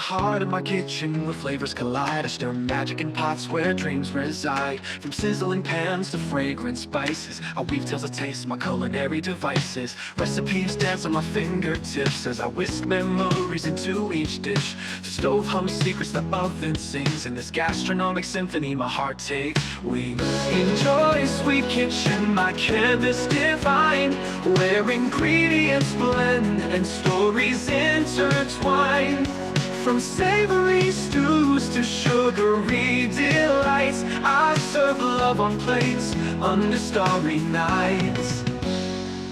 heart of my kitchen, where flavors collide, I stir magic in pots where dreams reside. From sizzling pans to fragrant spices, I weave tales of taste, my culinary devices. Recipes dance on my fingertips as I whisk memories into each dish. The stove hums secrets, the oven sings, in this gastronomic symphony my heart takes wings. Enjoy sweet kitchen, my canvas divine, where ingredients blend and stories intertwine. From savory stews to sugary delights, I serve love on plates under starry nights.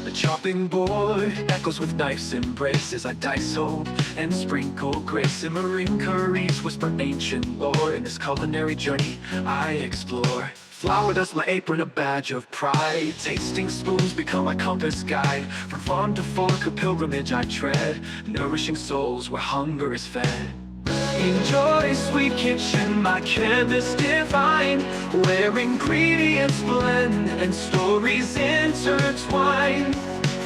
The chopping board echoes with knife's embrace as I dice hope and sprinkle grace. Simmering curries whisper ancient lore, in this culinary journey I explore. Flour dust my apron, a badge of pride. Tasting spoons become my compass guide. From farm to fork, a pilgrimage I tread, nourishing souls where hunger is fed. Enjoy sweet kitchen, my canvas divine, where ingredients blend and stories intertwine.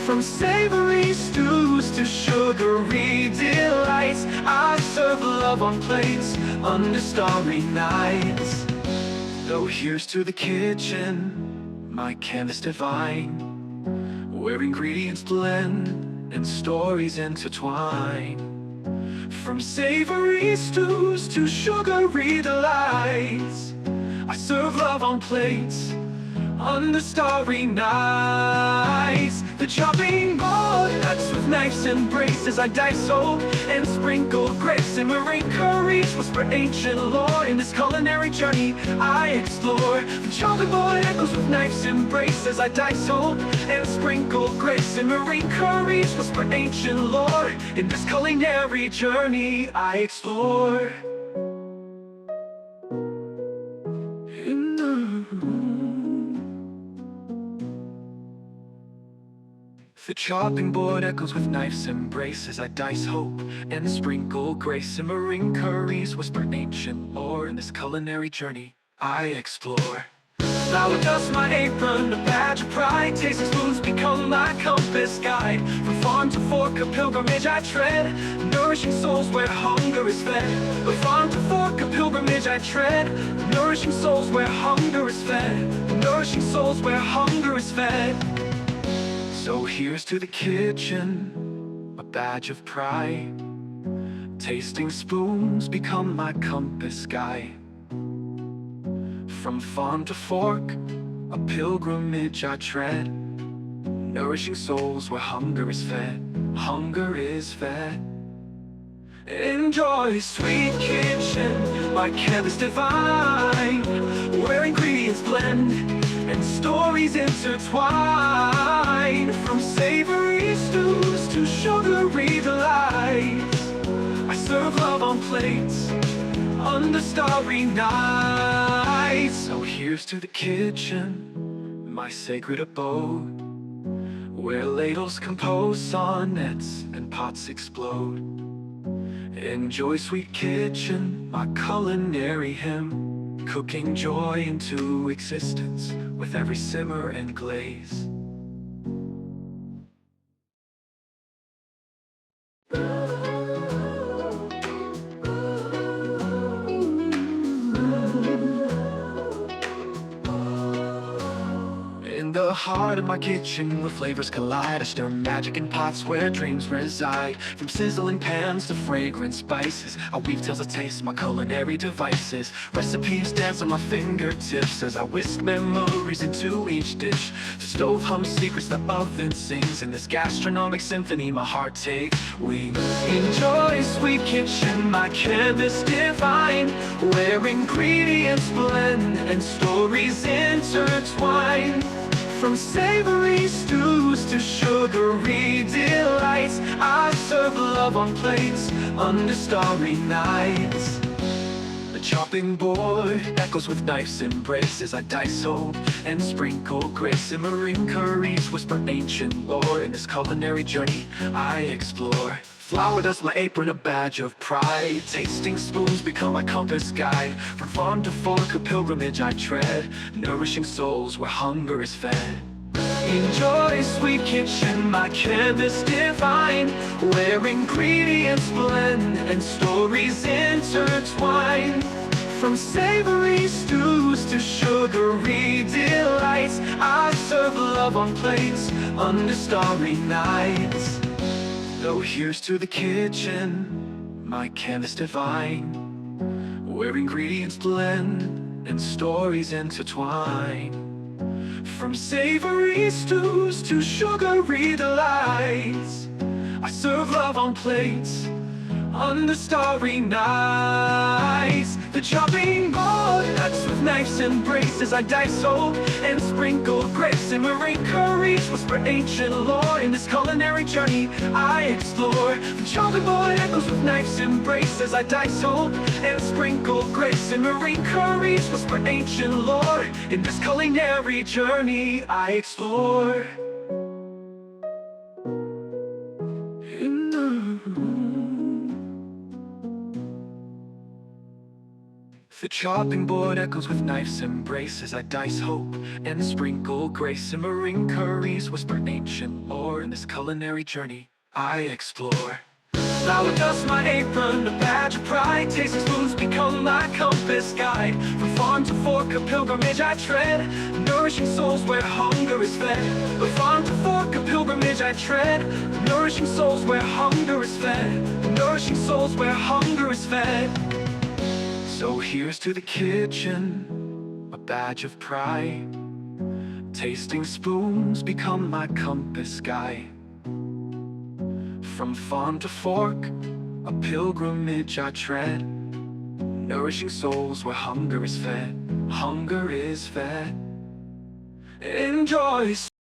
From savory stews to sugary delights, I serve love on plates under starry nights. So here's to the kitchen, my canvas divine, where ingredients blend and stories intertwine. From savory stews to sugary delights, I serve love on plates under starry nights. The chopping board cuts with knife's embrace as I dice hope and sprinkle grace. Simmering curries whisper ancient lore, in this culinary journey I explore. The chopping board echoes with knife's embrace as I dice hope and sprinkle grace. Simmering curries whisper ancient lore, in this culinary journey I explore. The chopping board echoes with knife's embrace as I dice hope and sprinkle grace. Simmering curries whisper ancient lore, in this culinary journey I explore. Flour dust my apron, a badge of pride. Tasting spoons become my compass guide. From farm to fork, a pilgrimage I tread, nourishing souls where hunger is fed. From farm to fork, a pilgrimage I tread, nourishing souls where hunger is fed. Nourishing souls where hunger is fed. So here's to the kitchen, a badge of pride. Tasting spoons become my compass guide. From farm to fork, a pilgrimage I tread, nourishing souls where hunger is fed. Hunger is fed. Enjoy sweet kitchen, my canvas divine, where ingredients blend and stories intertwine. From savory stews to sugary delights, I serve love on plates under starry nights. So here's to the kitchen, my sacred abode, where ladles compose sonnets and pots explode. Enjoy sweet kitchen, my culinary hymn, cooking joy into existence with every simmer and glaze. In the heart of my kitchen, where flavors collide, I stir magic in pots where dreams reside. From sizzling pans to fragrant spices, I weave tales of taste, my culinary devices. Recipes dance on my fingertips as I whisk memories into each dish. The stove hums secrets, the oven sings, in this gastronomic symphony my heart takes wings. Enjoy sweet kitchen, my canvas divine, where ingredients blend and stories intertwine. From savory stews to sugary delights, I serve love on plates under starry nights. The chopping board echoes with knife's embrace as I dice hope and sprinkle grace. Simmering curries whisper ancient lore, in this culinary journey I explore. Flour dust my apron, a badge of pride. Tasting spoons become my compass guide. From farm to fork, a pilgrimage I tread, nourishing souls where hunger is fed. Enjoy sweet kitchen, my canvas divine, where ingredients blend and stories intertwine. From savory stews to sugary delights, I serve love on plates under starry nights. So here's to the kitchen, my canvas divine, where ingredients blend and stories intertwine. From savory stews to sugary delights, I serve love on plates under starry nights. The chopping board cuts with knives and braces. I dice hope and sprinkle grace in marine curries, whisper ancient lore. In this culinary journey I explore. The chopping board echoes with knives and braces. I dice hope and sprinkle grace in marine curries, whisper ancient lore. In this culinary journey I explore. The chopping board echoes with knives and braces. I dice hope and sprinkle grace in marine curries, whisper ancient lore. In this culinary journey I explore. Flour dust my apron, a badge of pride. Tasting spoons become my compass guide. From farm to fork, a pilgrimage I tread, nourishing souls where hunger is fed. From farm to fork, a pilgrimage I tread, nourishing souls where hunger is fed. Nourishing souls where hunger is fed. So here's to the kitchen, a badge of pride. Tasting spoons become my compass guide. From farm to fork, a pilgrimage I tread, nourishing souls where hunger is fed. Hunger is fed. Enjoy